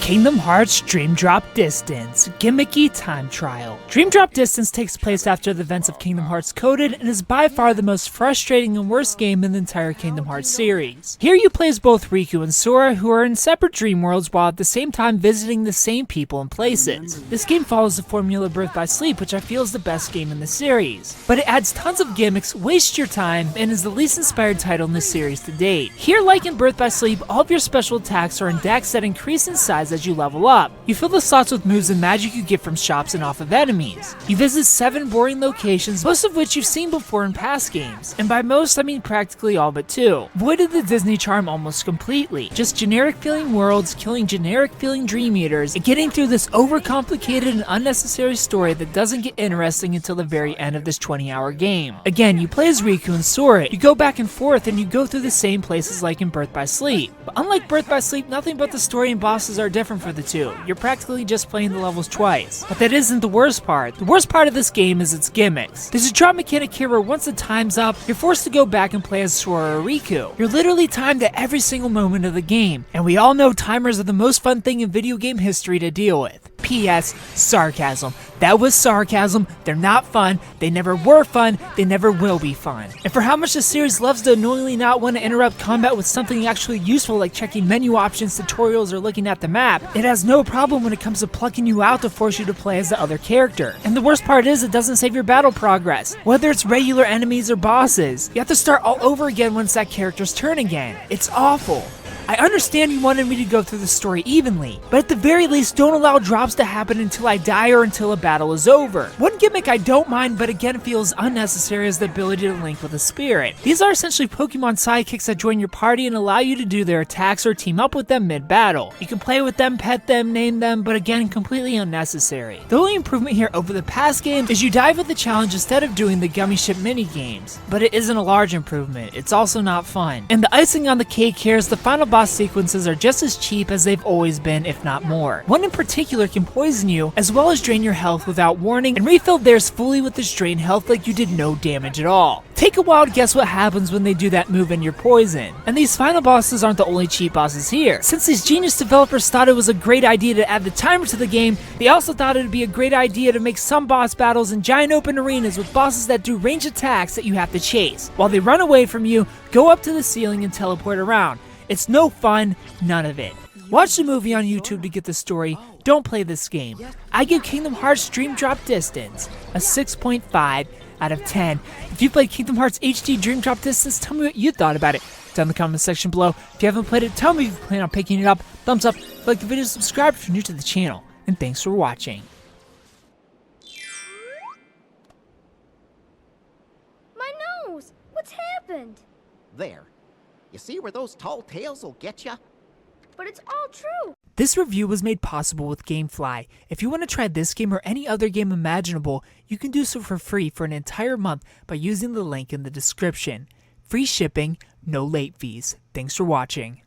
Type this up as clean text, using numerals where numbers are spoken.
Kingdom Hearts Dream Drop Distance Gimmicky Time Trial. Dream Drop Distance takes place after the events of Kingdom Hearts Coded and is by far the most frustrating and worst game in the entire Kingdom Hearts series. Here you play as both Riku and Sora, who are in separate dream worlds while at the same time visiting the same people and places. This game follows the formula Birth by Sleep, which I feel is the best game in the series. But it adds tons of gimmicks, wastes your time, and is the least inspired title in the series to date. Here, like in Birth by Sleep, all of your special attacks are in decks that increase in size as you level up. You fill the slots with moves and magic you get from shops and off of enemies. You visit 7 boring locations, most of which you've seen before in past games. And by most, I mean practically all but 2. Voided the Disney charm almost completely. Just generic feeling worlds, killing generic feeling Dream Eaters, and getting through this overcomplicated and unnecessary story that doesn't get interesting until the very end of this 20-hour game. Again, you play as Riku and Sora. You go back and forth and you go through the same places like in Birth by Sleep. But unlike Birth by Sleep, nothing but the story and bosses are different for the two. You're practically just playing the levels twice. But that isn't the worst part. The worst part of this game is its gimmicks. There's a drop mechanic here where once the time's up, you're forced to go back and play as Sora or Riku. You're literally timed at every single moment of the game, and we all know timers are the most fun thing in video game history to deal with. P.S. Sarcasm. That was sarcasm. They're not fun. They never were fun. They never will be fun. And for how much the series loves to annoyingly not want to interrupt combat with something actually useful like checking menu options, tutorials, or looking at the map, it has no problem when it comes to plucking you out to force you to play as the other character. And the worst part is it doesn't save your battle progress. Whether it's regular enemies or bosses, you have to start all over again once that character's turn again. It's awful. I understand you wanted me to go through the story evenly, but at the very least don't allow drops to happen until I die or until a battle is over. One gimmick I don't mind but again feels unnecessary is the ability to link with a spirit. These are essentially Pokemon sidekicks that join your party and allow you to do their attacks or team up with them mid-battle. You can play with them, pet them, name them, but again completely unnecessary. The only improvement here over the past game is you dive with the challenge instead of doing the gummy ship mini games, but it isn't a large improvement. It's also not fun. And the icing on the cake here is the final boss sequences are just as cheap as they've always been, if not more. One in particular can poison you, as well as drain your health without warning, and refill theirs fully with this drain health like you did no damage at all. Take a wild guess what happens when they do that move and you're poisoned. And these final bosses aren't the only cheap bosses here. Since these genius developers thought it was a great idea to add the timer to the game, they also thought it would be a great idea to make some boss battles in giant open arenas with bosses that do range attacks that you have to chase. While they run away from you, go up to the ceiling and teleport around. It's no fun, none of it. Watch the movie on YouTube to get the story. Don't play this game. I give Kingdom Hearts Dream Drop Distance a 6.5 out of 10. If you played Kingdom Hearts HD Dream Drop Distance, tell me what you thought about it down in the comment section below. If you haven't played it, tell me if you plan on picking it up. Thumbs up, like the video, subscribe if you're new to the channel, and thanks for watching. My nose! What's happened? There. You see where those tall tales will get you? But it's all true. This review was made possible with GameFly. If you want to try this game or any other game imaginable, you can do so for free for an entire month by using the link in the description. Free shipping, no late fees. Thanks for watching.